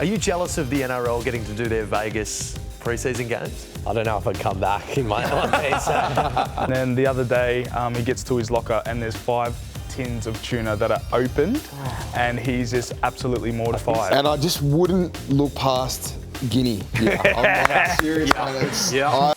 Are you jealous of the NRL getting to do their Vegas pre-season games? I don't know if I'd come back in my piece. And then the other day, he gets to his locker and there's 5 tins of tuna that are opened, and he's just absolutely mortified. And I just wouldn't look past Ginni. Yeah, I'm serious. Yeah.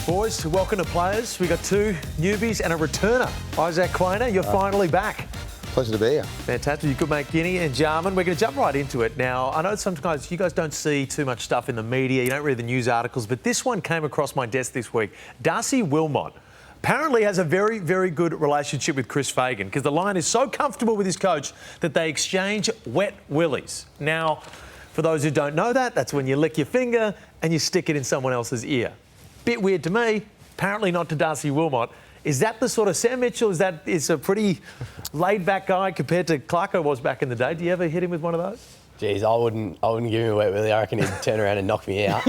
Boys, welcome to Players. We got 2 newbies and a returner. Isaac Quaynor, you're finally back. Pleasure to be here. Fantastic. You could make Ginni and Jarman. We're going to jump right into it. Now, I know sometimes you guys don't see too much stuff in the media. You don't read the news articles, but this one came across my desk this week. Darcy Wilmot apparently has a very, very good relationship with Chris Fagan because the Lion is so comfortable with his coach that they exchange wet willies. Now, for those who don't know that, that's when you lick your finger and you stick it in someone else's ear. Bit weird to me, apparently not to Darcy Wilmot. Is that the sort of Sam Mitchell? Is a pretty laid-back guy compared to Clarko was back in the day? Do you ever hit him with one of those? Jeez, I wouldn't give him a wet willy. I reckon he'd turn around and knock me out.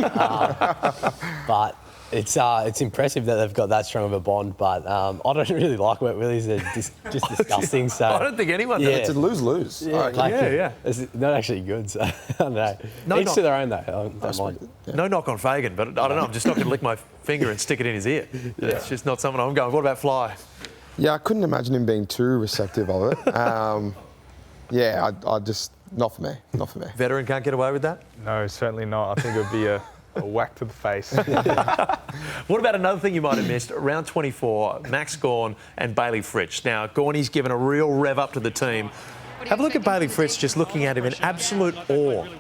But it's impressive that they've got that strong of a bond. But I don't really like wet willies. They're just disgusting. So I don't think anyone. Yeah. It's a lose-lose. Yeah. It's not actually good. So I don't know. Each to their own, though. I don't mind. Yeah. No knock on Fagan, but I don't know. I'm just not going to lick my finger and stick it in his ear. Yeah. It's just not something I'm going. What about Fly? Yeah, I couldn't imagine him being too receptive of it. I just not for me. Veteran can't get away with that? No, certainly not. I think it would be a whack to the face. What about another thing you might have missed? Round 24, Max Gawn and Bailey Fritsch. Now, Gawny's given a real rev up to the team. Have a look at Bailey Fritsch just looking at him in absolute awe. 200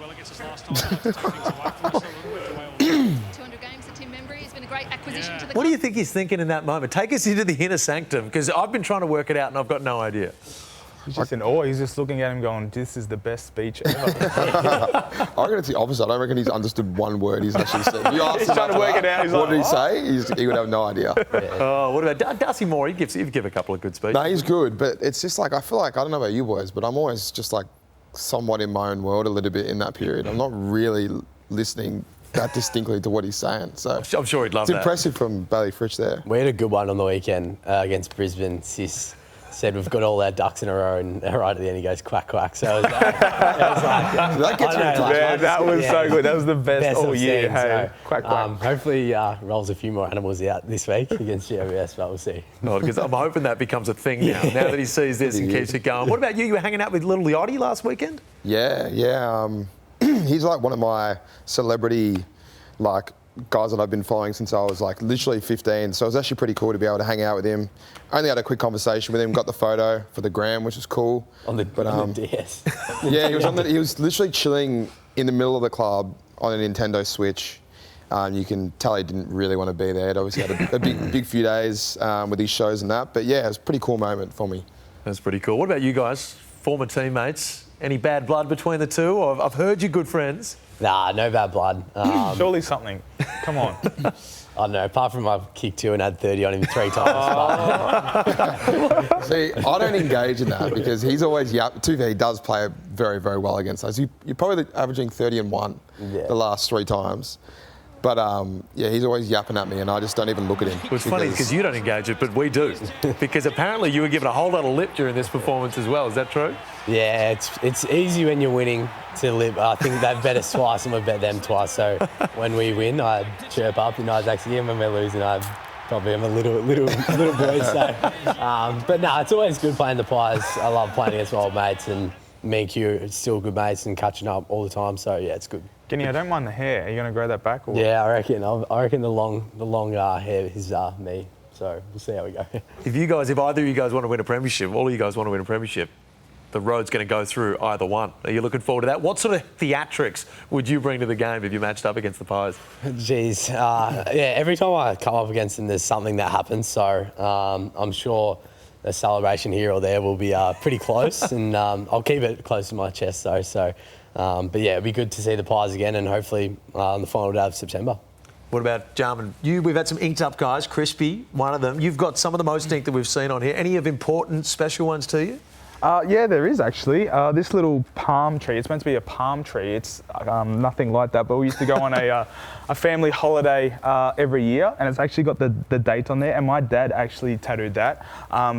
games to Tim Membry has been a great acquisition to the club. What do you think he's thinking in that moment? Take us into the inner sanctum, because I've been trying to work it out and I've got no idea. He's just in awe. He's just looking at him going, this is the best speech ever. I reckon it's the opposite. I don't reckon he's understood one word he's actually said. You asked He's him trying to work it out. He's what like, did he say? He would have no idea. Oh, what about Darcy Moore? He'd give a couple of good speeches. No, he's good, but it's just like, I feel like, I don't know about you boys, but I'm always just like somewhat in my own world a little bit in that period. I'm not really listening that distinctly to what he's saying. So I'm sure he'd love that. It's impressive from Bailey Fritsch there. We had a good one on the weekend against Brisbane. Sis said we've got all our ducks in a row, and right at the end he goes quack quack. So it was That gets me that was so good. That was the best all year. Seen, hey, so, quack quack. Hopefully rolls a few more animals out this week against GWS, but we'll see. No, because I'm hoping that becomes a thing now. Now that he sees this and keeps it going. What about you? You were hanging out with Lil Yachty last weekend? Yeah. He's like one of my celebrity guys that I've been following since I was literally 15. So it was actually pretty cool to be able to hang out with him. Only had a quick conversation with him, got the photo for the gram, which was cool. On the DS. Yeah, he was literally chilling in the middle of the club on a Nintendo Switch. You can tell he didn't really want to be there. He'd obviously had a big few days with his shows and that. But yeah, it was a pretty cool moment for me. That's pretty cool. What about you guys, former teammates? Any bad blood between the two? I've heard you're good friends. Nah, no bad blood. Surely something. Come on. I don't know, apart from I kicked 2 and had 30 on him 3 times. See, I don't engage in that because he's always To be fair, he does play very, very well against us. You're probably averaging 30 and 1 the last 3 times. But he's always yapping at me and I just don't even look at him. It's funny because you don't engage it, but we do. Because apparently you were given a whole lot of lip during this performance as well. Is that true? Yeah, it's easy when you're winning to lip. I think they've bet us twice and we've bet them twice. So when we win, I chirp up in Isaac's ear, and when we're losing, I probably am a little boy. So, but no, it's always good playing the Pies. I love playing against my old mates, and me and Q are still good mates and catching up all the time. So yeah, it's good. Ginni, I don't mind the hair. Are you going to grow that back? Or? Yeah, I reckon the long hair is me. So we'll see how we go. If either of you guys want to win a premiership, all of you guys want to win a premiership, the road's going to go through either one. Are you looking forward to that? What sort of theatrics would you bring to the game if you matched up against the Pies? Jeez, every time I come up against them, there's something that happens. So I'm sure the celebration here or there will be pretty close, and I'll keep it close to my chest though. So, but yeah, it'd be good to see the Pies again, and hopefully on the final day of September. What about Jarman? We've had some inked up guys. Crispy, one of them. You've got some of the most ink that we've seen on here. Any of important, special ones to you? Yeah, there is actually. This little palm tree, it's meant to be a palm tree. It's nothing like that, but we used to go on a family holiday every year, and it's actually got the date on there, and my dad actually tattooed that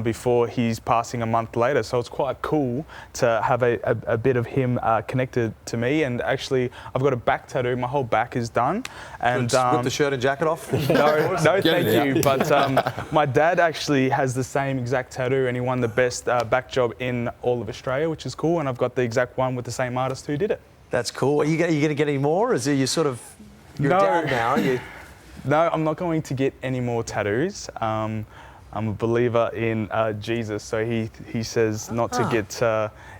before he's passing a month later, so it's quite cool to have a bit of him connected to me. And actually, I've got a back tattoo. My whole back is done. And Rip the shirt and jacket off? No, thank you. But my dad actually has the same exact tattoo, and he won the best back job in all of Australia, which is cool. And I've got the exact one with the same artist who did it. That's cool. Are you going to get any more? Or is it you're down now? No, I'm not going to get any more tattoos. I'm a believer in Jesus, so he says not to get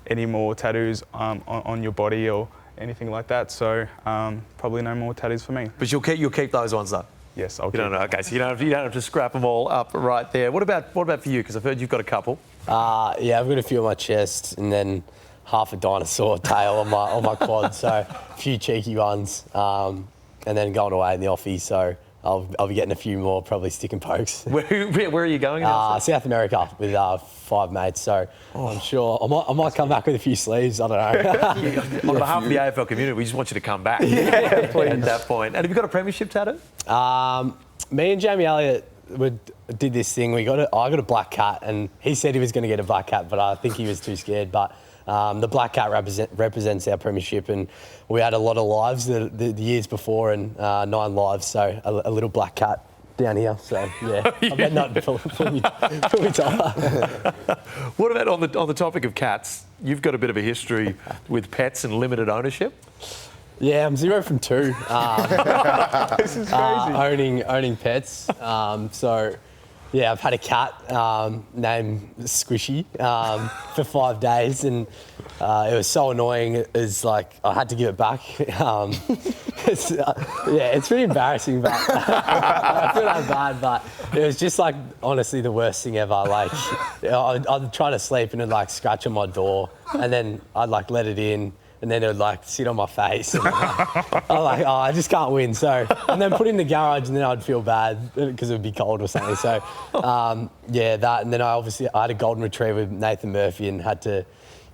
any more tattoos on your body or anything like that. So probably no more tattoos for me. But you'll keep those ones though. Yes, I'll keep them. Okay, so you don't have to scrap them all up right there. What about for you? Because I've heard you've got a couple. Yeah, I've got a few on my chest and then half a dinosaur tail on my quad. So a few cheeky ones, and then going away in the offie. So I'll be getting a few more, probably stick and pokes. Where are you going? South America with 5 mates. So I'm sure I might come back with a few sleeves. I don't know. On behalf of the AFL community, we just want you to come back. Yeah, please. At that point. And have you got a premiership tattoo? Me and Jamie Elliott did this thing. I got a black cat, and he said he was going to get a black cat, but I think he was too scared. But the black cat represents our premiership, and we had a lot of lives the years before, and 9 lives. So a little black cat down here. So yeah, I bet not pull me top. What about on the topic of cats? You've got a bit of a history with pets and limited ownership. Yeah, I'm 0 from 2. This is crazy. Owning pets. So, yeah, I've had a cat named Squishy for 5 days, and it was so annoying. It was like I had to give it back. It's pretty embarrassing, but I feel that bad. But it was just like honestly the worst thing ever. Like I'd try to sleep and it'd like scratch on my door, and then I'd like let it in. And then it would like sit on my face. And, I'm like, oh, I just can't win. So, and then put it in the garage, and then I'd feel bad because it would be cold or something. So, yeah, that. And then I had a golden retriever with Nathan Murphy, and had to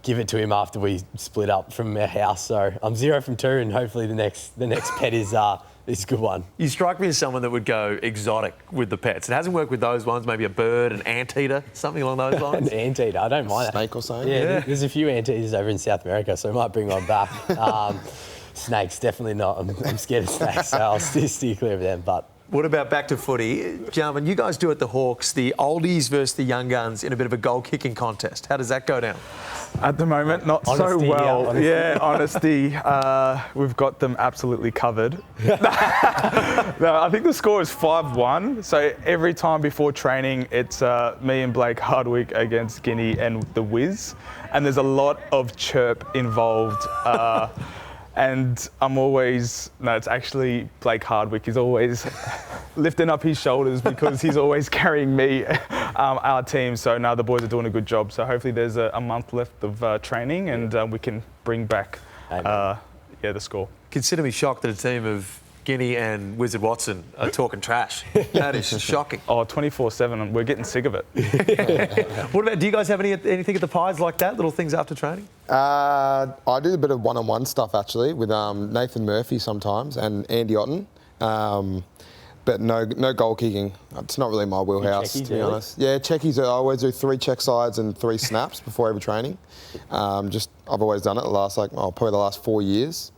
give it to him after we split up from our house. So I'm 0 from 2, and hopefully the next pet is a good one. You strike me as someone that would go exotic with the pets. It hasn't worked with those ones. Maybe a bird, an anteater, something along those lines. An anteater, I don't mind. Snake or something? Yeah, there's a few anteaters over in South America, so I might bring one back. Snakes, definitely not. I'm scared of snakes, so I'll steer clear of them. But what about back to footy? Jarman, you guys do at the Hawks the oldies versus the young guns in a bit of a goal kicking contest. How does that go down? At the moment, not honesty, so well. yeah, Honesty. We've got them absolutely covered. No, I think the score is 5-1. So every time before training, it's me and Blake Hardwick against Ginni and the Wiz. And there's a lot of chirp involved. And it's actually Blake Hardwick. He's always lifting up his shoulders because he's always carrying me, our team. So now the boys are doing a good job. So hopefully there's a month left of training, and we can bring back the score. Consider me shocked that a team of Ginni and Wizard Watson are talking trash. That is shocking. Oh, 24/7. We're getting sick of it. What about, do you guys have anything at the Pies like that? Little things after training? I do a bit of one-on-one stuff actually with Nathan Murphy sometimes and Andy Otten. But no goal kicking. It's not really my wheelhouse, to be honest. Yeah, checkies. I always do 3 check sides and 3 snaps before every training. I've always done it probably the last 4 years.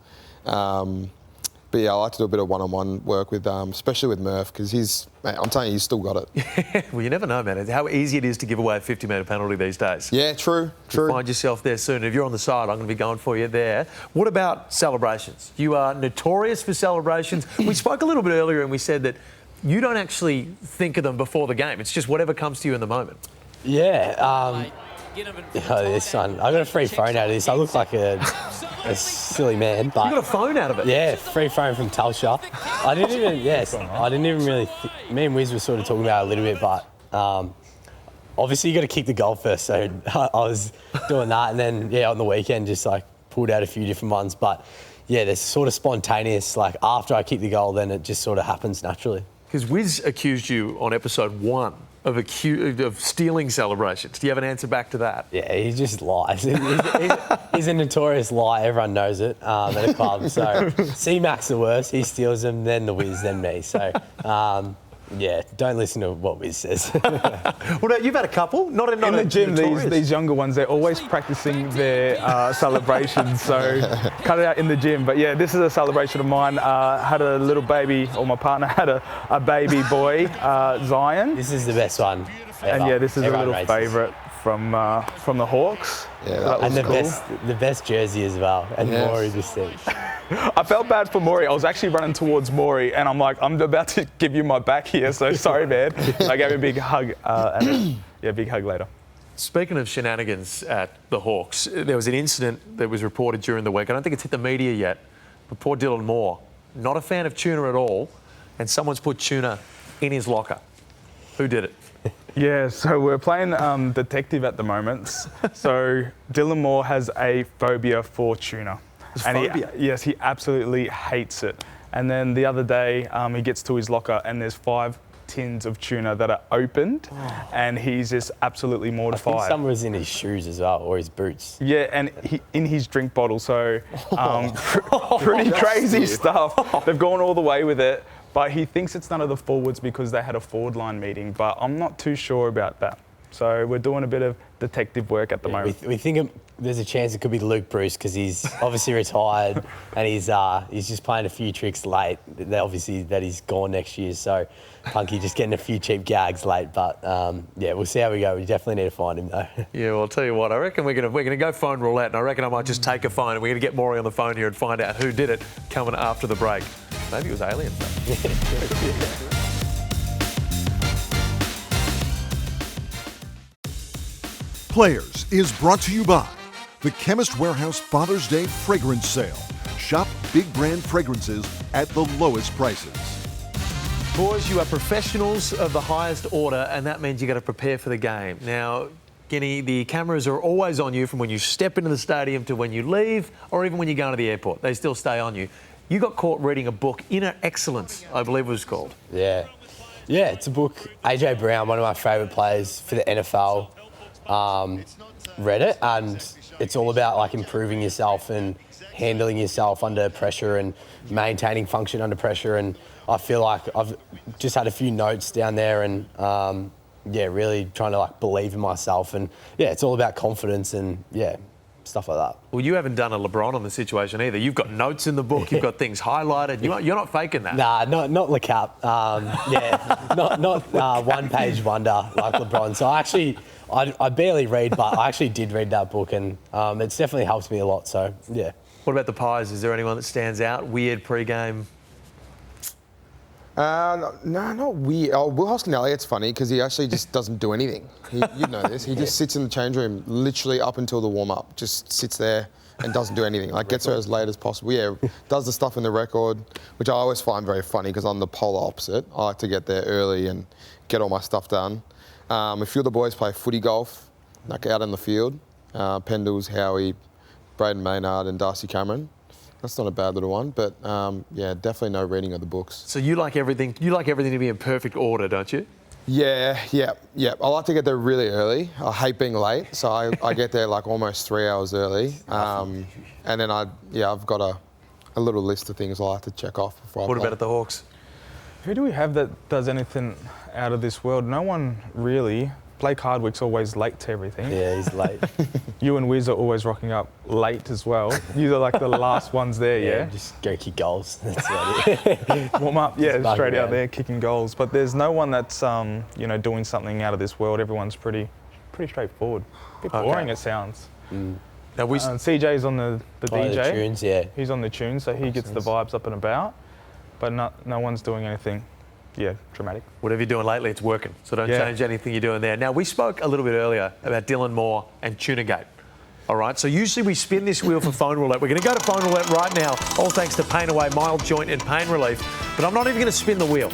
But yeah, I like to do a bit of one-on-one work with, especially with Murph, because I'm telling you, he's still got it. Well, you never know, man. How easy it is to give away a 50-metre penalty these days. Yeah, true. You'll find yourself there soon. If you're on the side, I'm going to be going for you there. What about celebrations? You are notorious for celebrations. We spoke a little bit earlier and we said that you don't actually think of them before the game. It's just whatever comes to you in the moment. Yeah. This one. I got a free phone out of this. I look like a silly man, but you got a phone out of it. Yeah, free phone from Telstra. I didn't even really. Me and Wiz were sort of talking about it a little bit, but obviously you got to kick the goal first. So I was doing that, and then on the weekend just like pulled out a few different ones. But yeah, they're sort of spontaneous. Like after I kick the goal, then it just sort of happens naturally. Because Wiz accused you on episode 1 of stealing celebrations. Do you have an answer back to that? Yeah, he just lies. He's a notorious liar. Everyone knows it at the club. So C-Mac's the worst. He steals them, then the Wiz, then me. So, yeah, don't listen to what Wiz says. Well, no, you've had a couple. Not In the gym, these younger ones, they're always practicing their celebrations, so cut it out in the gym. But yeah, this is a celebration of mine. Had a little baby, or my partner had a baby boy, Zion. This is the best one ever. And yeah, this is Everyone a little rates this. favourite from the Hawks. Yeah, So that And was the cool. best jersey as well. And Yes. Maury just said. I felt bad for Maury. I was actually running towards Maury, and I'm like, I'm about to give you my back here, so sorry, man. I gave him a big hug, big hug later. Speaking of shenanigans at the Hawks, there was an incident that was reported during the week. I don't think it's hit the media yet, but poor Dylan Moore, not a fan of tuna at all, and someone's put tuna in his locker. Who did it? Yeah, so we're playing detective at the moment. So Dylan Moore has a phobia for tuna. Phobia? He absolutely hates it. And then the other day, he gets to his locker and there's 5 tins of tuna that are opened, and he's just absolutely I think mortified. some was in his shoes as well, or his boots. Yeah, and in his drink bottle. So pretty crazy stuff. They've gone all the way with it. But he thinks it's none of the forwards because they had a forward line meeting. But I'm not too sure about that. So we're doing a bit of detective work at the moment. We think there's a chance it could be Luke Bruce because he's obviously retired and he's just playing a few tricks late. Obviously that he's gone next year. So Punky just getting a few cheap gags late. But yeah, we'll see how we go. We definitely need to find him though. Yeah, well, I'll tell you what, I reckon we're gonna go phone roulette, and I reckon I might just take a phone and we're gonna get Maury on the phone here and find out who did it coming after the break. Maybe it was aliens though. Players is brought to you by the Chemist Warehouse Father's Day Fragrance Sale. Shop big brand fragrances at the lowest prices. Boys, you are professionals of the highest order, and that means you got to prepare for the game. Now, Ginni, the cameras are always on you from when you step into the stadium to when you leave, or even when you go into the airport. They still stay on you. You got caught reading a book, Inner Excellence, I believe it was called. Yeah, it's a book. AJ Brown, one of my favourite players for the NFL, read it, and it's all about like improving yourself and handling yourself under pressure and maintaining function under pressure. And I feel like I've just had a few notes down there, and really trying to like believe in myself. And yeah, it's all about confidence and stuff like that. Well, you haven't done a LeBron on the situation either. You've got notes in the book, you've got things highlighted. You're not faking that. Nah, not Le Cap. Not one-page wonder like LeBron. So I barely read, but I actually did read that book, and it's definitely helped me a lot. So yeah. What about the Pies? Is there anyone that stands out? Weird pre-game? No, not weird. Oh, Will Hoskin-Elliott's funny because he actually just doesn't do anything. You know this. He just sits in the change room literally up until the warm-up. Just sits there and doesn't do anything. Like gets there as late as possible. Yeah, does the stuff in the record, which I always find very funny because I'm the polar opposite. I like to get there early and get all my stuff done. A few of the boys play footy golf, like out in the field. Pendles, Howie, Braden Maynard and Darcy Cameron. That's not a bad little one, but definitely no reading of the books. So you like everything to be in perfect order, don't you? Yeah. I like to get there really early. I hate being late, so I get there like almost 3 hours early. And then I've got a little list of things I like to check off before I play. What about at the Hawks? Who do we have that does anything out of this world? No one really. Blake Hardwick's always late to everything. Yeah, he's late. You and Wiz are always rocking up late as well. You are like the last ones there, yeah? Just go kick goals. That's about it. Warm up, yeah, straight out around. there kicking goals. But there's no one that's doing something out of this world. Everyone's pretty straightforther. A bit boring it sounds. Now CJ's on the DJ. The tunes, yeah. He's on the tune, so he gets the vibes up and about. But no one's doing anything. Yeah, dramatic. Whatever you're doing lately, it's working. So don't change anything you're doing there. Now, we spoke a little bit earlier about Dylan Moore and Tunagate. All right, so usually we spin this wheel for phone roulette. We're going to go to phone roulette right now, all thanks to Pain Away, mild joint and pain relief. But I'm not even going to spin the wheel.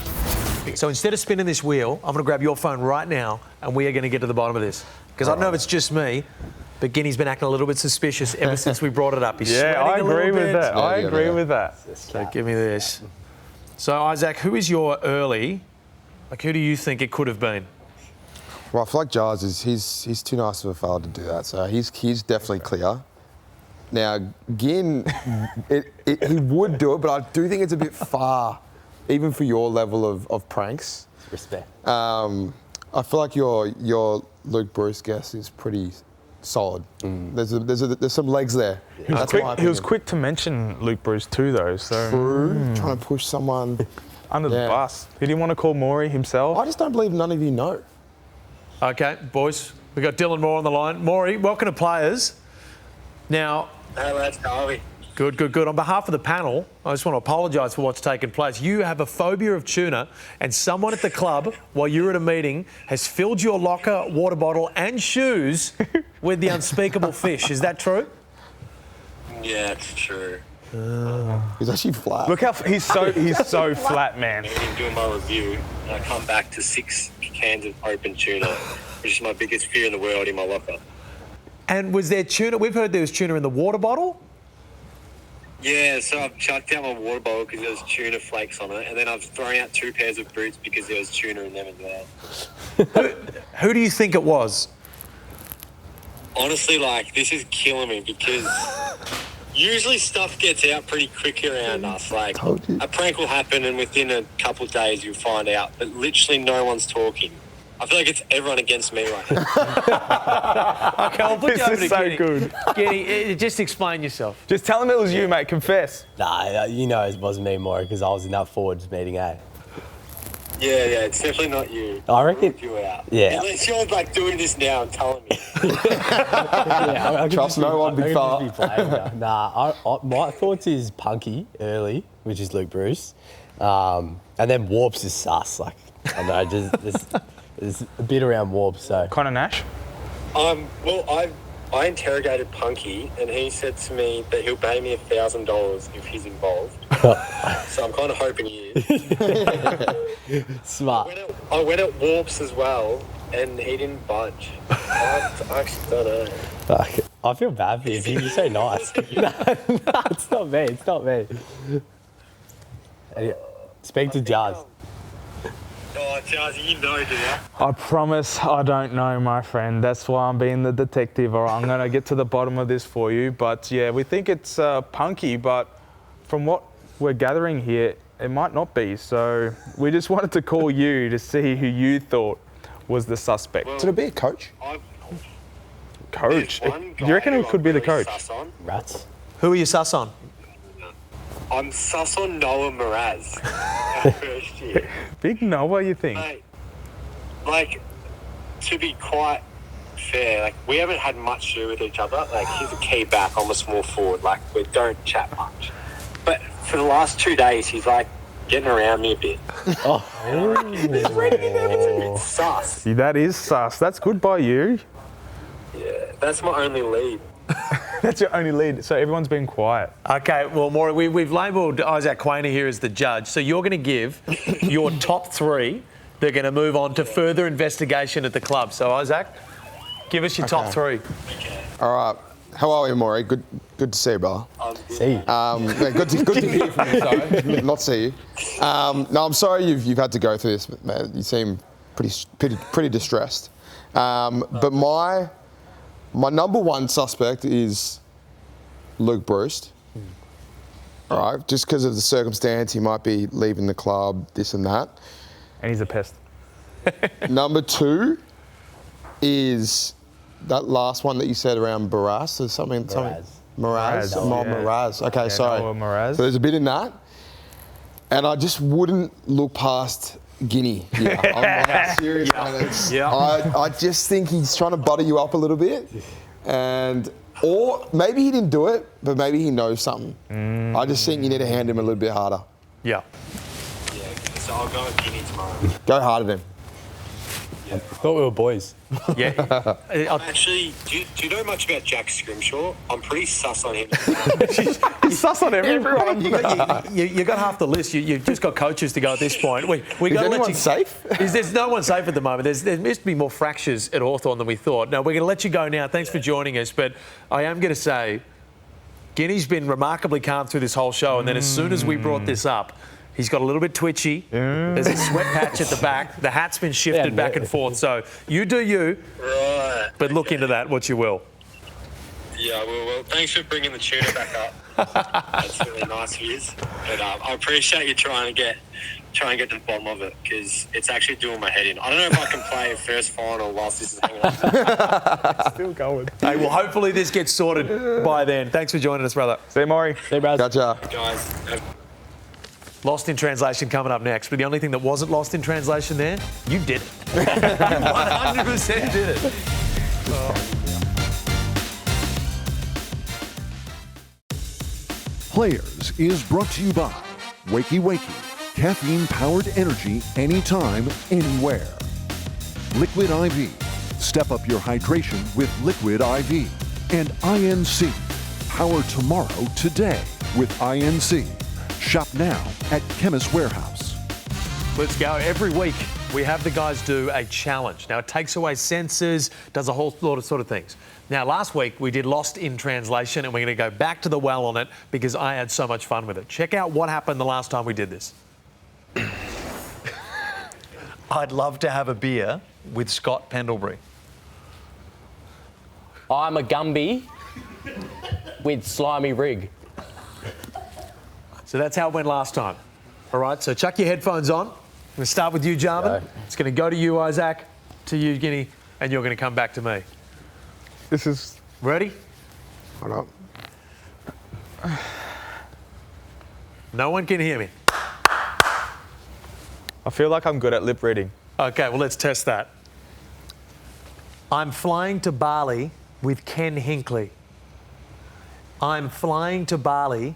So instead of spinning this wheel, I'm going to grab your phone right now and we are going to get to the bottom of this. Because I don't know if it's just me, but Ginni's been acting a little bit suspicious ever since we brought it up. He's Yeah, I sweating a little agree with bit. that. I agree with that. So give me this. So, Isaac, who is your early? Like, who do you think it could have been? Well, I feel like Jars he's too nice of a fella to do that, so he's definitely clear. Now, Gin, he would do it, but I do think it's a bit far, even for your level of pranks. Respect. I feel like your Luke Bruce guess is pretty solid. There's some legs there. He was quick to mention Luke Bruce too, though. So trying to push someone under the bus. He didn't want to call Maury himself. I just don't believe none of you know. Okay, boys, we've got Dylan Moore on the line. Maury, welcome to Players. Now, hey lads, how are we? Good. On behalf of the panel, I just want to apologise for what's taken place. You have a phobia of tuna, and someone at the club, while you were at a meeting, has filled your locker, water bottle and shoes with the unspeakable fish. Is that true? Yeah, it's true. He's actually flat. Look how he's so flat, man. I've been doing my review, and I come back to 6 cans of open tuna, which is my biggest fear in the world in my locker. And was there tuna? We've heard there was tuna in the water bottle. Yeah, so I've chucked out my water bottle because there was tuna flakes on it, and then I've thrown out 2 pairs of boots because there was tuna in them as well. Who do you think it was? Honestly, like, this is killing me because usually stuff gets out pretty quick around us. Like, a prank will happen and within a couple of days you'll find out, but literally no one's talking. I feel like it's everyone against me right now. Okay, I'll put you over This to is so Ginni. good. Ginni, just explain yourself. Just tell him it was you, mate. Confess. Nah, you know it wasn't me, Maury, because I was in that forwards meeting, eh? Yeah, it's definitely not you. I reckon. Ruled you out. Yeah. Unless you're like doing this now and telling me. Yeah, I Trust no one, big fella. My thoughts is Punky early, which is Luke Bruce, and then Warps is sus. Like, I don't know, there's a bit around Warps, so. Quaynor Nash. Well, I interrogated Punky, and he said to me that he'll pay me $1,000 if he's involved. So I'm kind of hoping he is. Smart. I went at Warps as well, and he didn't budge. I actually don't know. Fuck. I feel bad for you. You're so nice. No, it's not me. It's not me. Speak to Jazz. Oh, Jazzy, you know, do you? I promise I don't know, my friend. That's why I'm being the detective. All right, I'm going to get to the bottom of this for you. But yeah, we think it's Punky, but from what we're gathering here, it might not be. So we just wanted to call you to see who you thought was the suspect. Well, Could it be a coach? Coach? There's one Do you reckon guy it could be the I'm really coach? sus on. Rats. Who are you sus on? I'm sus on Noah Mraz. Our first year. Big Noah, you think? Mate, like, to be quite fair, like, we haven't had much to do with each other. Like, he's a key back, I'm a small forward. Like, we don't chat much. But for the last 2 days, he's, like, getting around me a bit. It's a bit sus. See, that is sus. That's good by you. Yeah, that's my only lead. That's your only lead. So everyone's been quiet. Okay, well, Maury, we've labelled Isaac Quaynor here as the judge, so you're going to give your top 3. They're going to move on to further investigation at the club. So, Isaac, give us your top 3. All right. How are you, Maury? Good to see you, brother. See you. Yeah, good to hear from you, sorry. Not see you. No, I'm sorry you've had to go through this, but, man, you seem pretty distressed. But my number 1 suspect is Luke Bruce. All right, just because of the circumstance, he might be leaving the club, this and that. And he's a pest. Number 2 is that last one that you said around Barras or something. Mraz. Mraz. Mraz, yeah. Mraz. Okay, Yeah, sorry. Noah Mraz. So there's a bit in that. And I just wouldn't look past Ginni. Yeah, I'm serious, man. I just think he's trying to butter you up a little bit. Or maybe he didn't do it, but maybe he knows something. I just think you need to hand him a little bit harder. Yeah. Yeah, so I'll go with Ginni tomorrow. Go hard at him. I thought we were boys. Yeah. Actually, do you know much about Jack Scrimshaw? I'm pretty sus on him. Sus on everyone. You got half the list. You've just got coaches to go at this point. We Is got to let anyone you. safe? There's no one safe at the moment. There must be more fractures at Hawthorn than we thought. No, we're going to let you go now. Thanks for joining us. But I am going to say, Ginni's been remarkably calm through this whole show. And then as soon as we brought this up, he's got a little bit twitchy. There's a sweat patch at the back. The hat's been shifted back and forth. So you do you. Right. But look into that what you will. Yeah, well, thanks for bringing the tuna back up. That's really nice of you. But I appreciate you trying to get to the bottom of it, because it's actually doing my head in. I don't know if I can play a first final whilst this is hanging on. Still going. Hey, well, hopefully this gets sorted by then. Thanks for joining us, brother. See you, Maury. Hey, Brad. Gotcha. Guys, Lost in translation coming up next. But the only thing that wasn't lost in translation there, you did it. 100% did it. Players is brought to you by Wakey Wakey, caffeine-powered energy anytime, anywhere. Liquid IV, step up your hydration with Liquid IV. And INC, power tomorrow today with INC. Shop now at Chemist Warehouse. Let's go. Every week we have the guys do a challenge. Now it takes away senses, does a whole lot of sort of things. Now last week we did Lost in Translation, and we're going to go back to the well on it because I had so much fun with it. Check out what happened the last time we did this. I'd love to have a beer with Scott Pendlebury. I'm a Gumby with slimy rig. So that's how it went last time. All right, so chuck your headphones on. I'm going to start with you, Jarman. It's going to go to you, Isaac, to you, Ginni, and you're going to come back to me. This is... Ready? Hold up. No one can hear me. I feel like I'm good at lip reading. Okay, well, let's test that. I'm flying to Bali with Ken Hinkley. I'm flying to Bali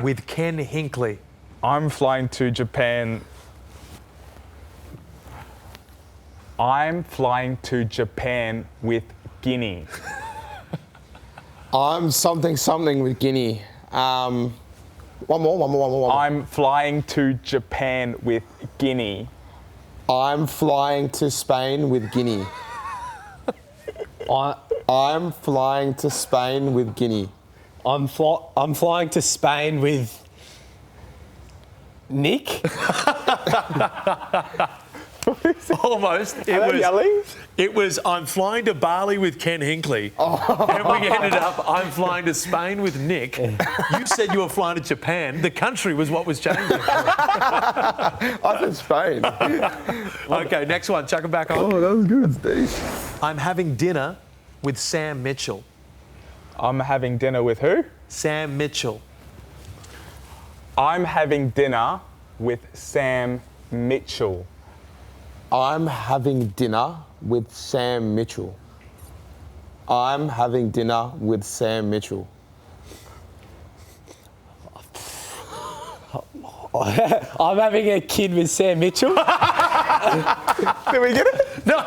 with Ken Hinkley. I'm flying to Japan. I'm flying to Japan with Ginni. I'm something with Ginni. One more. I'm flying to Japan with Ginni. I'm flying to Spain with Ginni. I'm flying to Spain with Ginni. I'm flying to Spain with Nick. Almost. It was I'm flying to Bali with Ken Hinkley. And we ended up I'm flying to Spain with Nick. You said you were flying to Japan. The country was what was changing. I said Spain. Okay, next one. Chuck it back on. Oh, that was good. I'm having dinner with Sam Mitchell. I'm having dinner with who? Sam Mitchell. I'm having dinner with Sam Mitchell. I'm having dinner with Sam Mitchell. I'm having dinner with Sam Mitchell. I'm having a kid with Sam Mitchell. Did we get it? No.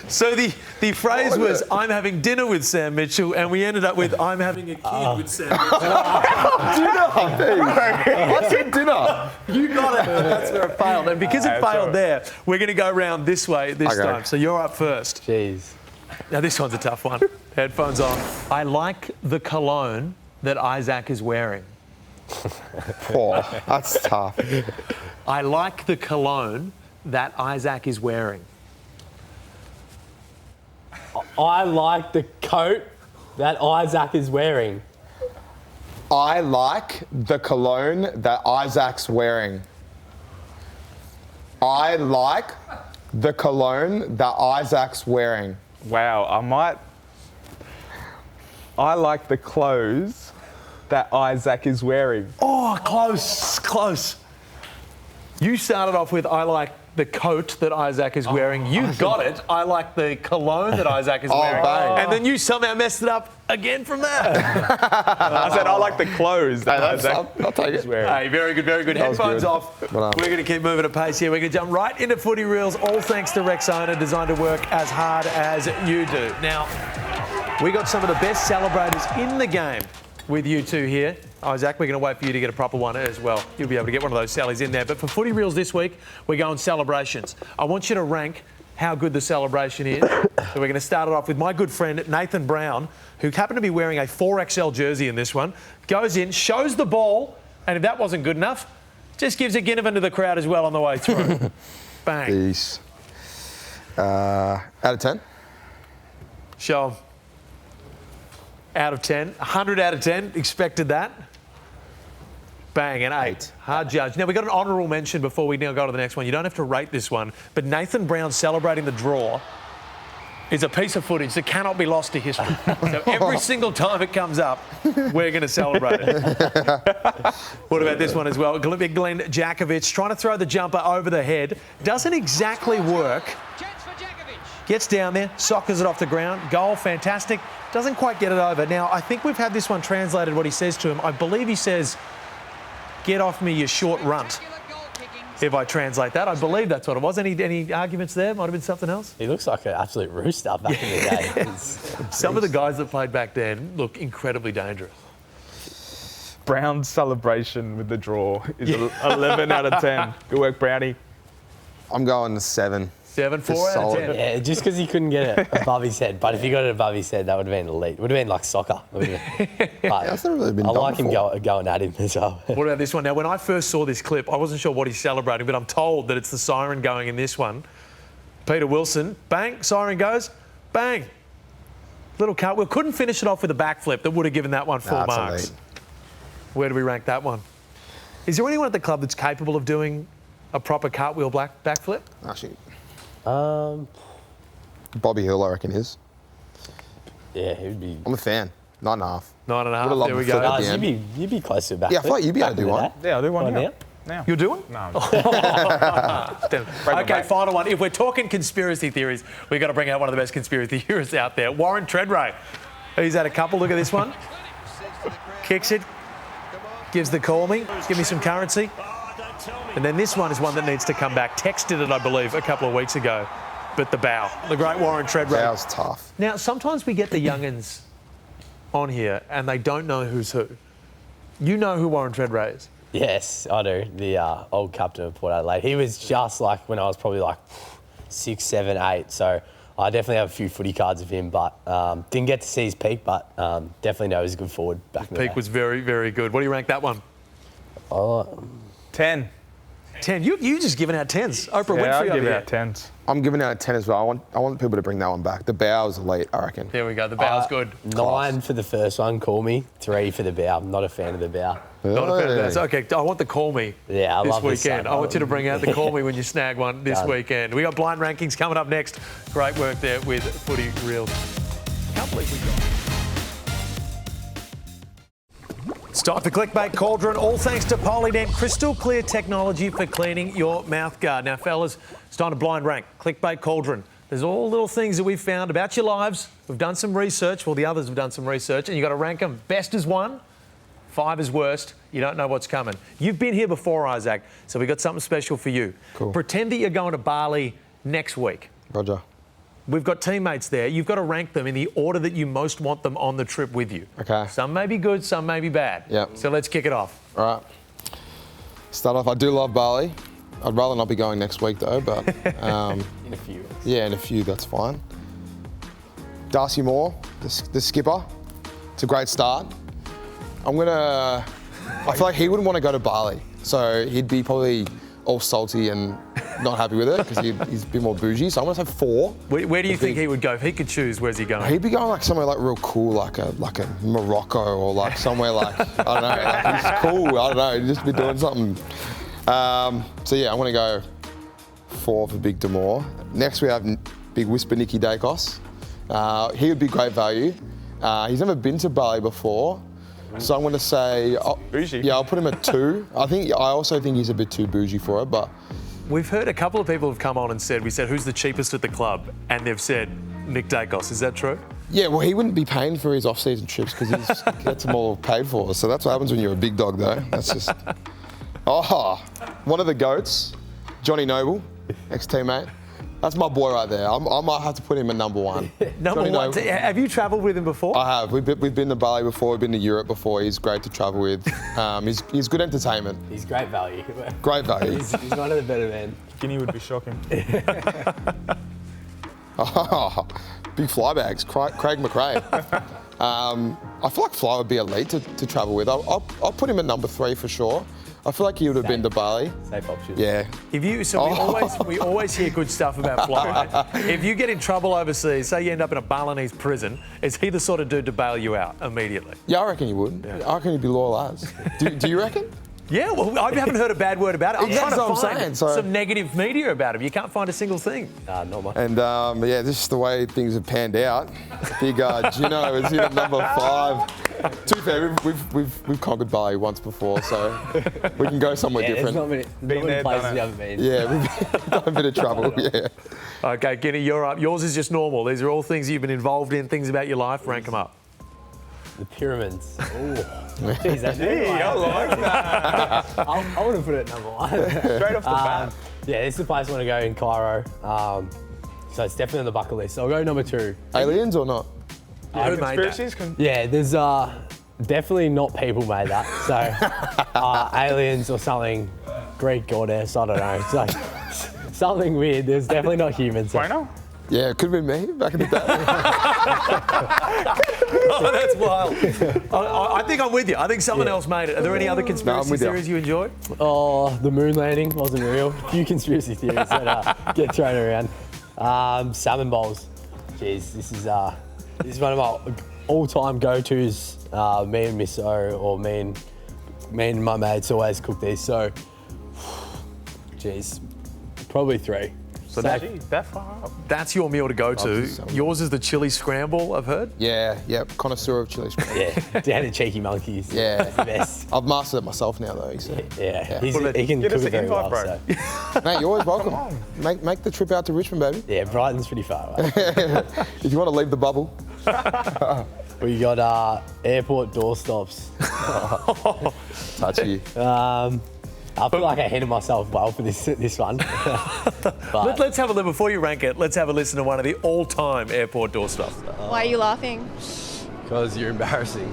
So the phrase was I'm having dinner with Sam Mitchell, and we ended up with I'm having a kid with Sam Mitchell. I said dinner. You got it. That's where it failed. And because it failed there, we're going to go around this way this time. So you're up first. Jeez. Now this one's a tough one. Headphones on. I like the cologne that Isaac is wearing. Oh, that's tough. I like the cologne that Isaac is wearing. I like the coat that Isaac is wearing. I like the cologne that Isaac's wearing. I like the cologne that Isaac's wearing. Wow, I like the clothes that Isaac is wearing. Oh, close. You started off with, I like the coat that Isaac is wearing. You got it. I like the cologne that Isaac is wearing. bang. And then you somehow messed it up again from there. I said I like the clothes that Isaac I'll take is it. wearing. Hey, very good, very good. was Headphones good. off. Well done. We're going to keep moving at pace here. We're going to jump right into Footy Reels, all thanks to Rex Owner, designed to work as hard as you do. Now, we got some of the best celebrators in the game with you two here. Isaac, we're going to wait for you to get a proper one as well. You'll be able to get one of those sallies in there. But for Footy Reels this week, we're going celebrations. I want you to rank how good the celebration is. So we're going to start it off with my good friend Nathan Brown, who happened to be wearing a 4XL jersey in this one. Goes in, shows the ball, and if that wasn't good enough, just gives a Ginnivan to the crowd as well on the way through. Bang. Peace. Out of 10? Show 'em. Out of 10. 100 out of 10. Expected that. Bang, an 8. Hard judge. Now, we got an honourable mention before we now go to the next one. You don't have to rate this one, but Nathan Brown celebrating the draw is a piece of footage that cannot be lost to history. So every single time it comes up, we're going to celebrate it. What about this one as well? Big Glenn Jakovich trying to throw the jumper over the head. Doesn't exactly work. Gets down there, soccers it off the ground. Goal, fantastic. Doesn't quite get it over. Now, I think we've had this one translated, what he says to him. I believe he says, "Get off me, you short runt," if I translate that. I believe that's what it was. Any arguments there? Might have been something else. He looks like an absolute rooster back in the day. Some of the guys that played back then look incredibly dangerous. Brown's celebration with the draw is 11 out of 10. Good work, Brownie. I'm going 7. 7, 4 Just out of solid. 10. Yeah, just because he couldn't get it above his head. But if he got it above his head, that would have been elite. Would have been like soccer. But That's not really been I done like him before. going at him as well. What about this one? Now, when I first saw this clip, I wasn't sure what he's celebrating, but I'm told that it's the siren going in this one. Peter Wilson, bang, siren goes, bang. Little cartwheel. Couldn't finish it off with a backflip that would have given that one 4 Nah, it's marks. elite. Where do we rank that one? Is there anyone at the club that's capable of doing a proper cartwheel backflip? Actually, Um, Bobby Hill, I reckon, is. yeah, he would be. I'm a fan. 9.5. 9.5. Would've loved There we to flip go. it. Guys, the you'd be close to a backflip. Yeah, I thought you'd be able to do one. Yeah, I'll do one Right now. Now. You're doing? No. Okay, final one. If we're talking conspiracy theories, we've got to bring out one of the best conspiracy theorists out there, Warren Tredrea. He's had a couple. Look at this one. Kicks it. Gives the call me. Give me some currency. And then this one is one that needs to come back. Texted it, I believe, a couple of weeks ago. But the bow. The great Warren Tredrea. That was tough. Now, sometimes we get the young'uns on here and they don't know who's who. You know who Warren Tredrea is? Yes, I do. The old captain of Port Adelaide. He was just like when I was probably like 6, 7, 8. So I definitely have a few footy cards of him, but didn't get to see his peak, but definitely know he's a good forward back in the day. Peak was very, very good. What do you rank that one? 10. 10. You just giving out 10s. Oprah Yeah, Winfrey I'll over give it here. out 10s. I'm giving out a 10 as well. I want people to bring that one back. The bow is elite, I reckon. There we go. The bow's good. 9 for the first one, call me. 3 for the bow. I'm not a fan of the bow. Not a fan of Hey. that. So, okay, I want the call me Yeah, I this love this weekend. stuff. I want you to bring out the call me when you snag one this Done. weekend. We got blind rankings coming up next. Great work there with Footy Reels. Can't believe we got. It's time for Clickbait Cauldron, all thanks to Polydent crystal clear technology for cleaning your mouth guard. Now, fellas, it's time to blind rank. Clickbait Cauldron. There's all little things that we've found about your lives. We've done some research. Well, the others have done some research, and you've got to rank them. Best is 1, 5 is worst. You don't know what's coming. You've been here before, Isaac, so we've got something special for you. Cool. Pretend that you're going to Bali next week. Roger. We've got teammates there. You've got to rank them in the order that you most want them on the trip with you. Okay. Some may be good, some may be bad. Yep. So let's kick it off. All right. Start off, I do love Bali. I'd rather not be going next week, though, but... In a few. Yeah, in a few, that's fine. Darcy Moore, the skipper. It's a great start. I feel like he wouldn't want to go to Bali, so he'd be probably all salty and not happy with it because he's a bit more bougie. So I'm gonna say 4. Where do you think he would go? If he could choose, where's he going? He'd be going like somewhere like real cool, like a Morocco or like somewhere like I don't know, like he's cool. I don't know, he'd just be doing something. So yeah, I'm gonna go 4 for Big Damore. Next we have Big Whisper Nicky Dacos. He would be great value. He's never been to Bali before, So I'm going to say, Bougie. yeah, I'll put him at 2. I also think he's a bit too bougie for it, but We've heard a couple of people have come on and said, we said, who's the cheapest at the club? And they've said, Nick Dacos. Is that true? yeah, well, he wouldn't be paying for his off-season trips because he gets them all paid for. So that's what happens when you're a big dog, though. That's just, one of the goats, Johnny Noble, ex-teammate. That's my boy right there. I might have to put him at number 1. Number Johnny 1. Noble. Have you travelled with him before? I have. We've been to Bali before. We've been to Europe before. He's great to travel with. He's good entertainment. He's great value. Great value. He's one of the better men. Ginni would be shocking. Big fly bags. Craig McRae. I feel like Fly would be elite to travel with. I'll put him at number 3 for sure. I feel like he would have been to Bali. Safe option. Yeah. We always hear good stuff about Fly. If you get in trouble overseas, say you end up in a Balinese prison, is he the sort of dude to bail you out immediately? Yeah, I reckon he would. Yeah. I reckon he'd be loyal as. Do you reckon? Yeah, well, I haven't heard a bad word about it. I'm Exactly trying what to I'm find saying, so- some negative media about him. You can't find a single thing. Not much. And yeah, this is the way things have panned out. Big Gino is in at number 5. To be fair, we've conquered Bali once before, so we can go somewhere different. There's not many places you haven't been. Yeah, we've done a bit of trouble. Yeah. Okay, Ginni, you're up. Yours is just normal. These are all things you've been involved in, things about your life. Rank them up. The pyramids. Jeez, that's I like that. I want to put it at number 1. Straight off the bat. Yeah, this is the place I want to go in Cairo. So it's definitely on the bucket list. So I'll go number 2. Aliens or not? Who made that? Conspiracies? Yeah, there's definitely not people made that. So aliens or something, Greek goddess, I don't know. It's like something weird. There's definitely not humans. Quaynor? Yeah, it could have been me back in the day. Oh, that's wild. I think I'm with you. I think someone else made it. Are there any other conspiracy with you. theories you enjoy? Oh, the moon landing wasn't real. A few conspiracy theories that get thrown around. Salmon bowls. Jeez, this is one of my all-time go-tos. Me and Miss O, or me and my mates always cook these. So, jeez, probably 3. So That far up. that's your meal to go to. salmon. Yours is the chili scramble, I've heard. Yeah, connoisseur of chili scramble. Yeah, down to Cheeky Monkeys. Yeah. The best. I've mastered it myself now, though. So. Yeah, Well, he can get cook us it very an well. invite, So. Mate, you're always welcome. Make the trip out to Richmond, baby. Yeah, Brighton's pretty far away. If you want to leave the bubble. We got airport doorstops. Touchy. I feel like I handled myself well for this one. But Let's have a look, before you rank it, let's have a listen to one of the all-time airport doorstops. Why are you laughing? because you're embarrassing.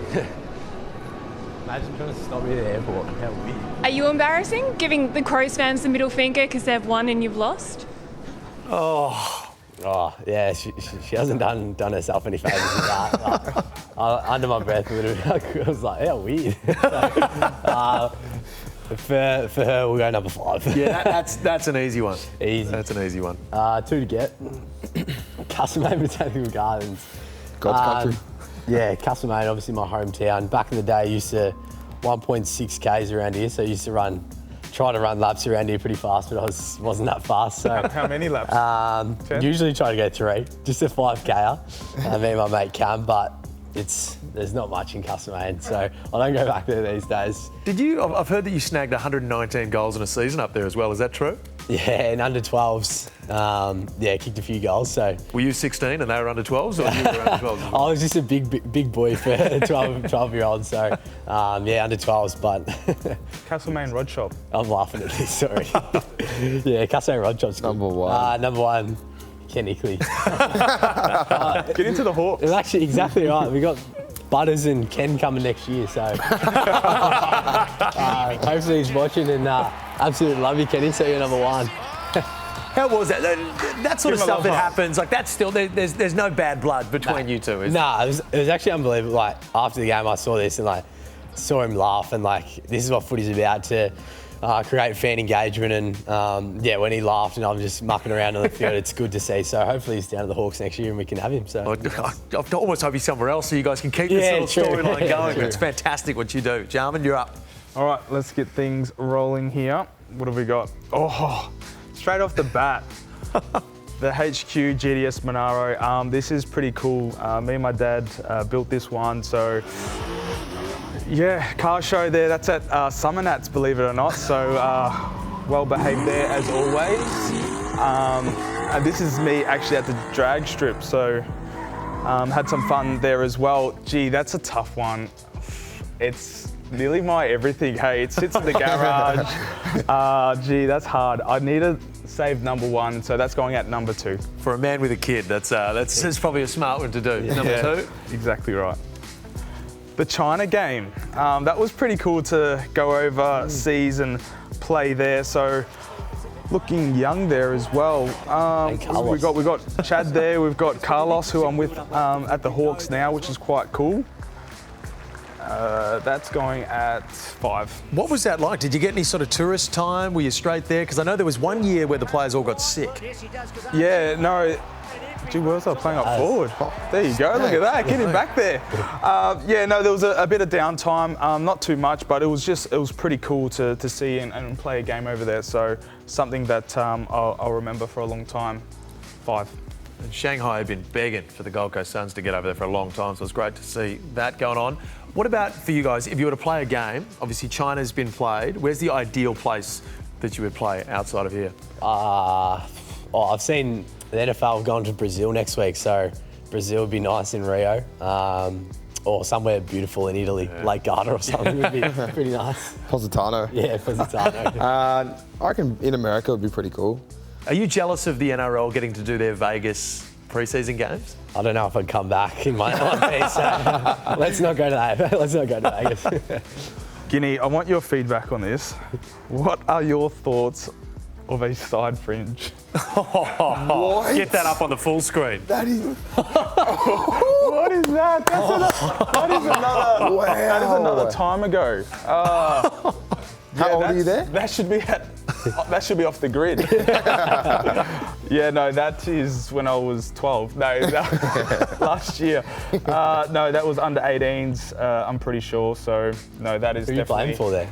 Imagine trying to stop me at the airport. How weird. Are you embarrassing? Giving the Crows fans the middle finger because they've won and you've lost? Oh, yeah, she hasn't done herself any favours with that. Under my breath a little bit, I was like, how weird. For her, we'll go number 5. Yeah, that's an easy one. Easy. That's an easy one. 2 to get. Custom-made botanical gardens. God's country. Yeah, custom-made, obviously my hometown. Back in the day, I used to 1.6 Ks around here, so I used to try to run laps around here pretty fast, but I wasn't that fast. So How many laps? usually try to go 3, just a 5K. Me and my mate Cam, but there's not much in custom-made, so I don't go back there these days. I've heard that you snagged 119 goals in a season up there as well. Is that true? Yeah, in under 12s, kicked a few goals. So Were you 16 and they were under 12s, or you were under 12s? I was just a big boy for a 12-year-old. So under 12s, but Castlemaine Rod Shop. I'm laughing at this. Sorry. Yeah, Castlemaine Rod Shop's good. Number 1. Number 1, Ken Hinkley. Get into the Hawks. It's actually exactly right. We got Butters and Ken coming next year, so hopefully he's watching and absolutely love you, Kenny. So you're number 1. How was that? That sort of Give him a stuff that love heart. happens, like that's still, there's no bad blood between you two, is there? Nah, it was actually unbelievable. Like after the game, I saw this and saw him laugh, and this is what footy's about, to create fan engagement. And when he laughed and I'm just mucking around on the field, it's good to see. So hopefully he's down to the Hawks next year and we can have him. So I almost hope he's somewhere else so you guys can keep this little true. storyline going. True. It's fantastic what you do. Jarman, you're up. All right, let's get things rolling here. What have we got? Oh, straight off the bat, the HQ GTS Monaro. This is pretty cool. Me and my dad built this one, so Yeah, car show there. That's at Summernats, believe it or not. So well behaved there as always. And this is me actually at the drag strip. So had some fun there as well. Gee, that's a tough one. It's nearly my everything. Hey, it sits in the garage. Gee, that's hard. I need to save number 1, so that's going at number 2. For a man with a kid, that's probably a smart one to do. Number 2? Exactly right. The China game. That was pretty cool to go overseas and play there. So looking young there as well. We got Chad there. We've got Carlos, who I'm with at the Hawks now, which is quite cool. That's going at 5. What was that like? Did you get any sort of tourist time? Were you straight there? Because I know there was one year where the players all got sick. Yeah, no. Gee, where was I playing up forward? There you go, look at that, get him back there. Yeah, no, there was a bit of downtime, not too much, but it was pretty cool to see and play a game over there. So something that I'll remember for a long time. 5. And Shanghai had been begging for the Gold Coast Suns to get over there for a long time, so it's great to see that going on. What about for you guys, if you were to play a game, obviously China's been played, where's the ideal place that you would play outside of here? I've seen the NFL have gone to Brazil next week, so Brazil would be nice in Rio. Or somewhere beautiful in Italy, Lake Garda or something would be pretty nice. Positano. Yeah, Positano. I reckon in America would be pretty cool. Are you jealous of the NRL getting to do their Vegas preseason games? I don't know if I'd come back in my piece, so let's not go to that. Let's not go to Vegas. Ginni, I want your feedback on this. What are your thoughts of a side fringe? What? Get that up on the full screen. That is... What is that? That is another time ago. How old are you there? That should be off the grid. Yeah, no, that is when I was 12. No, last year. No, that was under 18s. I'm pretty sure. So no, that is. Who are you playing for there?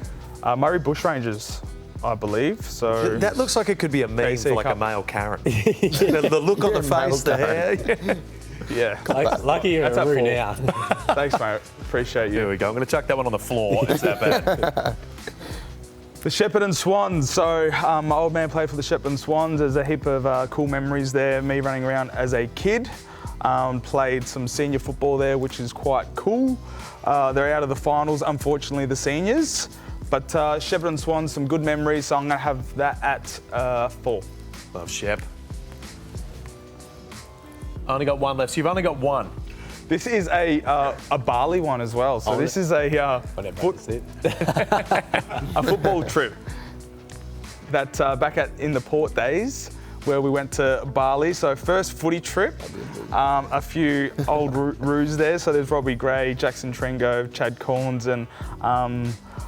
Murray Bushrangers, I believe. So that looks like it could be a meme KC for like Cup. a male Karen. The look on the face, the hair. Yeah. Lucky you're That's a at Roo 4. now. Thanks, mate. Appreciate you. Here we go. I'm going to chuck that one on the floor. It's that bad. The Shepherd and Swans. So my old man played for the Shepherd and Swans. There's a heap of cool memories there. Me running around as a kid. Played some senior football there, which is quite cool. They're out of the finals, unfortunately, the seniors. But Shepherd and Swans, some good memories. So I'm going to have that at 4. Love Shep. Only got one left. So you've only got one. This is a Bali one as well. So this is a football trip that back in the Port days where we went to Bali. So first footy trip, a few old roos there. So there's Robbie Gray, Jackson Trengo, Chad Corns and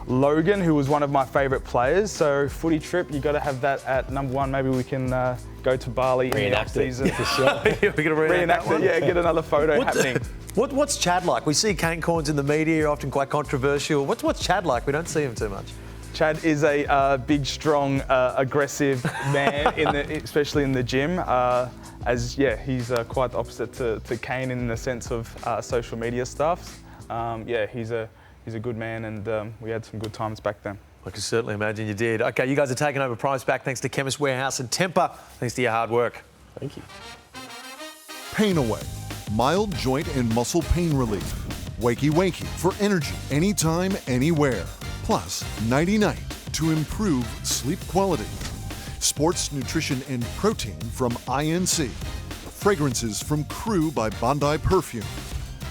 Logan, who was one of my favourite players. So footy trip, you got to have that at number 1. Maybe we can go to Bali in the off-season. For sure. We're going to reenact it, yeah, get another photo happening. What's Chad like? We see cane corns in the media, often quite controversial. What's Chad like? We don't see him too much. Chad is a big, strong, aggressive man, especially in the gym. He's quite the opposite to Kane in the sense of social media stuff. He's a good man, and we had some good times back then. I can certainly imagine you did. Okay, you guys are taking over Prize Back thanks to Chemist Warehouse and Temper. Thanks to your hard work. Thank you. Pain Away, mild joint and muscle pain relief. Wakey Wakey for energy anytime, anywhere. Plus, nighty-night to improve sleep quality. Sports nutrition and protein from INC. Fragrances from Crew by Bondi Perfume.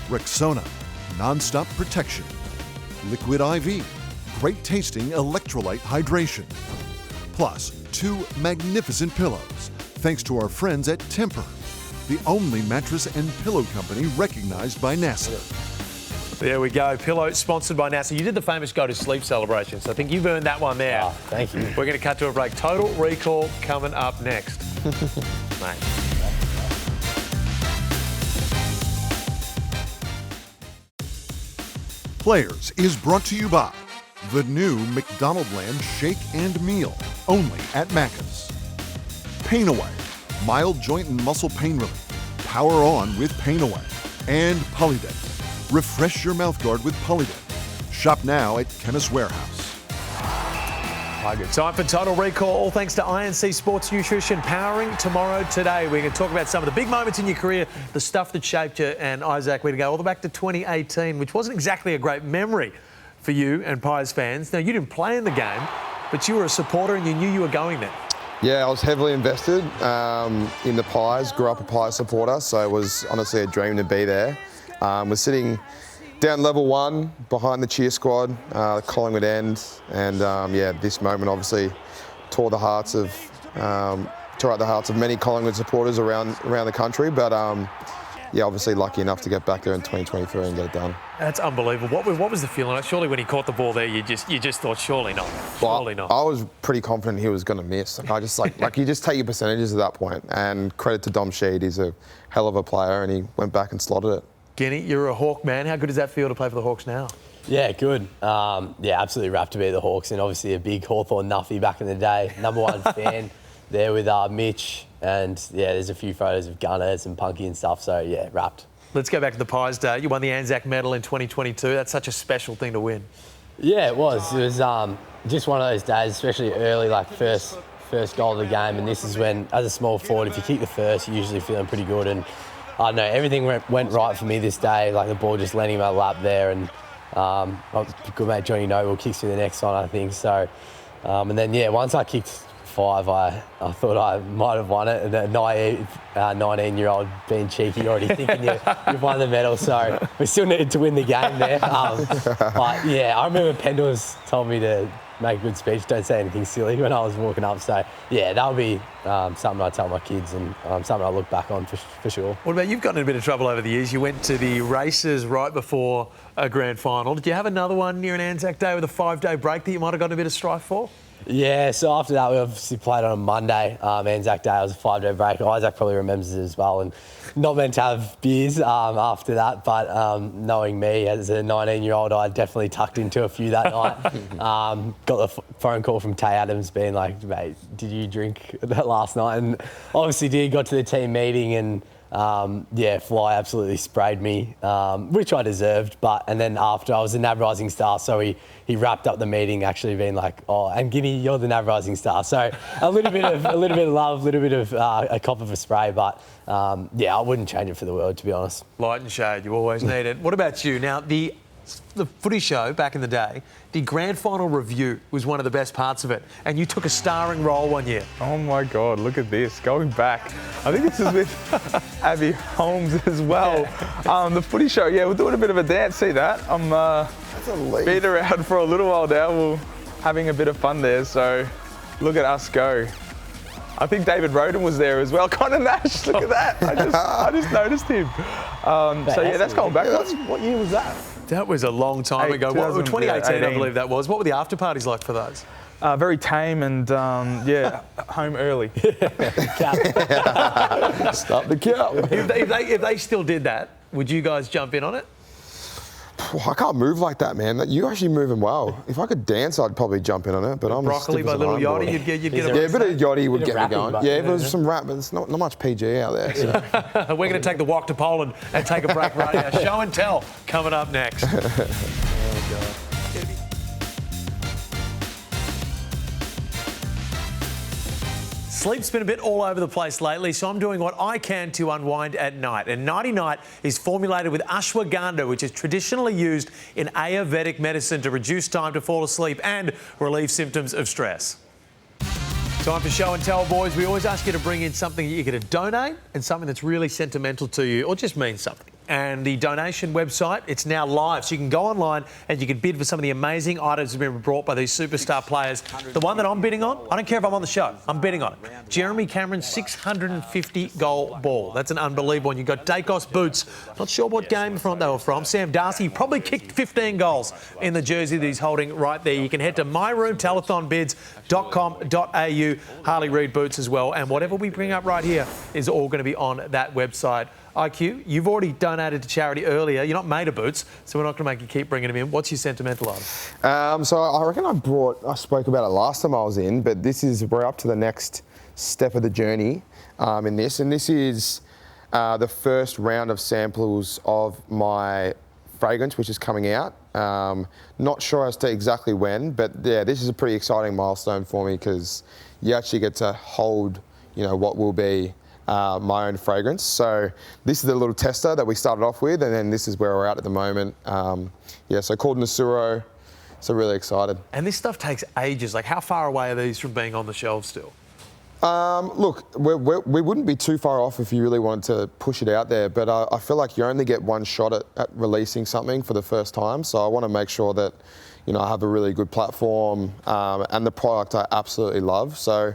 Rexona, non-stop protection. Liquid IV, great tasting electrolyte hydration. Plus, 2 magnificent pillows, thanks to our friends at Temper, the only mattress and pillow company recognized by NASA. There we go. Pillow sponsored by NASA. You did the famous Go to Sleep celebration, so I think you've earned that one there. Oh, thank you. We're going to cut to a break. Total Recall coming up next. Mate. Players is brought to you by the new McDonaldland Shake and Meal, only at Macca's. Pain Away, mild joint and muscle pain relief. Power on with Pain Away. And Polydent, refresh your mouthguard with Polydent. Shop now at Chemist Warehouse. Time for Total Recall, all thanks to INC Sports Nutrition, powering tomorrow today. We're going to talk about some of the big moments in your career, the stuff that shaped you. And Isaac, we're going to go all the way back to 2018, which wasn't exactly a great memory for you and Pies fans. Now, you didn't play in the game, but you were a supporter and you knew you were going there. Yeah, I was heavily invested in the Pies, grew up a Pies supporter, so it was honestly a dream to be there. Was sitting down level 1 behind the cheer squad, Collingwood end, and yeah, this moment obviously tore out the hearts of many Collingwood supporters around the country. But yeah, obviously lucky enough to get back there in 2023 and get it done. That's unbelievable. What was the feeling like? Surely when he caught the ball there, you just thought, surely not, surely not. I was pretty confident he was going to miss. I just like you just take your percentages at that point. And credit to Dom Sheed, he's a hell of a player, and he went back and slotted it. Ginni, you're a Hawk man. How good does that feel to play for the Hawks now? Yeah, good. Yeah, absolutely wrapped to be the Hawks, and obviously a big Hawthorn nuffy back in the day. #1 fan there with Mitch, and yeah, there's a few photos of Gunners and Punky and stuff, so yeah, wrapped. Let's go back to the Pies day. You won the Anzac medal in 2022. That's such a special thing to win. Yeah, it was. It was just one of those days, especially early, like first goal of the game, and this is when, as a small forward, if you kick the first, you're usually feeling pretty good, and I don't know, everything went right for me this day, like the ball just landing in my lap there, and my good mate Johnny Noble kicks me the next one, I think. So, and then, yeah, once I kicked 5, I thought I might have won it. And the naive 19-year-old being cheeky, already thinking you've won the medal. So we still needed to win the game there. But, yeah, I remember Pendles told me to make a good speech, don't say anything silly, when I was walking up. So, yeah, that'll be something I tell my kids, and something I look back on for sure. What about, you've gotten in a bit of trouble over the years. You went to the races right before a grand final. Did you have another one near an Anzac Day with a 5-day break that you might have gotten a bit of strife for? Yeah, so after that, we obviously played on a Monday, Anzac Day. It was a 5-day break. Isaac probably remembers it as well, and not meant to have beers after that, but knowing me as a 19-year-old, I definitely tucked into a few that night. Got the phone call from Tay Adams being like, mate, did you drink that last night? And obviously did. Got to the team meeting, and yeah, Fly absolutely sprayed me, which I deserved. And then after, I was a NAB Rising Star, so he wrapped up the meeting actually being like, oh, and Ginni, you're the NAB Rising Star. So a little bit of love, a little bit of a cop of a spray, but yeah, I wouldn't change it for the world, to be honest. Light and shade, you always need it. What about you? Now, the footy show back in the day, the grand final review was one of the best parts of it, and you took a starring role one year. Oh my God, look at this. Going back, I think this is with Abby Holmes as well. Yeah. The footy show, yeah, we're doing a bit of a dance. See that? I'm been around for a little while now. We're having a bit of fun there, so look at us go. I think David Roden was there as well. Connor Nash, look at that. I just noticed him. So yeah, that's going back. What year was that? That was a long time ago. 2018, I believe that was. What were the after parties like for those? Very tame and, yeah, home early. Stop the count. If they still did that, would you guys jump in on it? I can't move like that, man. You're actually moving well. If I could dance, I'd probably jump in on it. But I'm Broccoli by Lil Yachty, you'd get yeah, a bit of Yachty would get me going. Yeah, if there's some rap, but there's not much PG out there. So. We're going to take the walk to Poland and take a break right now. Show and tell coming up next. Oh, God. Sleep's been a bit all over the place lately, so I'm doing what I can to unwind at night. And Nighty Night is formulated with ashwagandha, which is traditionally used in Ayurvedic medicine to reduce time to fall asleep and relieve symptoms of stress. Time for show and tell, boys. We always ask you to bring in something that you're going to donate and something that's really sentimental to you or just means something. And the donation website, it's now live, so you can go online and you can bid for some of the amazing items that have been brought by these superstar players. The one that I'm bidding on, I don't care if I'm on the show, I'm bidding on it. Jeremy Cameron's 650 goal ball. That's an unbelievable one. You've got Dacos boots. Not sure what game front they were from. Sam Darcy probably kicked 15 goals in the jersey that he's holding right there. You can head to myroomtelethonbids.com.au. Harley Reid boots as well. And whatever we bring up right here is all going to be on that website. IQ, you've already donated to charity earlier. You're not made of boots, so we're not going to make you keep bringing them in. What's your sentimental item? So I reckon I spoke about it last time I was in, but we're up to the next step of the journey in this. And this is the first round of samples of my fragrance, which is coming out. Not sure as to exactly when, but yeah, this is a pretty exciting milestone for me because you actually get to hold, you know, what will be my own fragrance. So this is the little tester that we started off with, and then this is where we're at the moment. Yeah, so called Nasuro. So really excited. And this stuff takes ages. Like, how far away are these from being on the shelves still? Look, we wouldn't be too far off if you really wanted to push it out there, but I feel like you only get one shot at releasing something for the first time. So I want to make sure that, you know, I have a really good platform and the product I absolutely love. So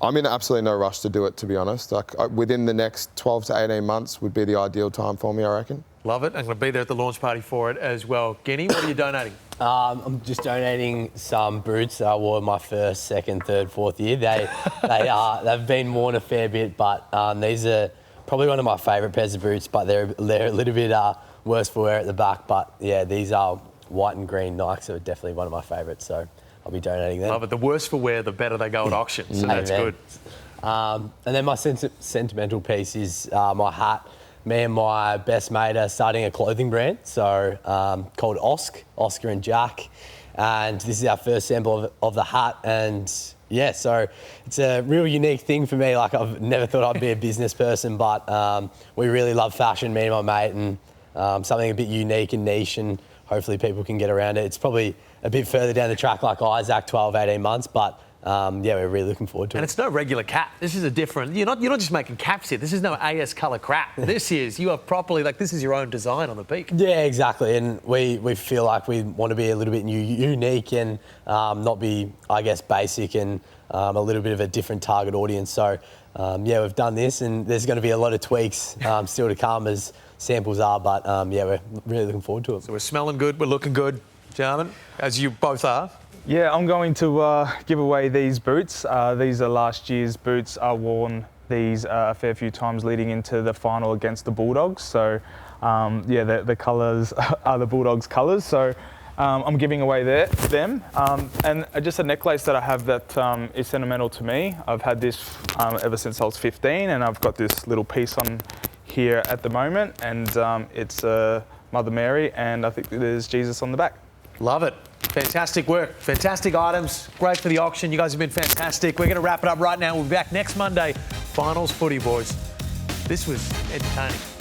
I'm in absolutely no rush to do it, to be honest. Like, within the next 12 to 18 months would be the ideal time for me, I reckon. Love it. I'm going to be there at the launch party for it as well. Ginni, what are you donating? I'm just donating some boots that I wore in my first, second, third, fourth year. They've been worn a fair bit, but these are probably one of my favourite pairs of boots, but they're a little bit worse for wear at the back. But yeah, these are white and green Nikes are definitely one of my favourites, so I'll be donating them. Love it. The worse for wear, the better they go at auction, so that's good. And then my sentimental piece is my hat. Me and my best mate are starting a clothing brand, so called Oscar and Jack, and this is our first sample of the hat. And yeah, so it's a real unique thing for me. Like, I've never thought I'd be a business person, but we really love fashion, me and my mate, and something a bit unique and niche, and hopefully people can get around it. It's probably a bit further down the track like Isaac, 12, 18 months, but yeah, we're really looking forward to it. And it's no regular cap. This is a different. You're not just making caps here. This is no AS colour crap. This is, you are properly, like, this is your own design on the beak. Yeah, exactly. And we feel like we want to be a little bit unique and not be, I guess, basic and a little bit of a different target audience. So yeah, we've done this, and there's going to be a lot of tweaks still to come as samples are. But yeah, we're really looking forward to it. So we're smelling good. We're looking good, Jarman, as you both are. Yeah, I'm going to give away these boots. These are last year's boots. I worn these a fair few times leading into the final against the Bulldogs. So yeah, the colours are the Bulldogs' colours. So I'm giving away them. And just a necklace that I have that is sentimental to me. I've had this ever since I was 15, and I've got this little piece on here at the moment, and it's Mother Mary, and I think there's Jesus on the back. Love it. Fantastic work. Fantastic items. Great for the auction. You guys have been fantastic. We're going to wrap it up right now. We'll be back next Monday. Finals footy, boys. This was entertaining.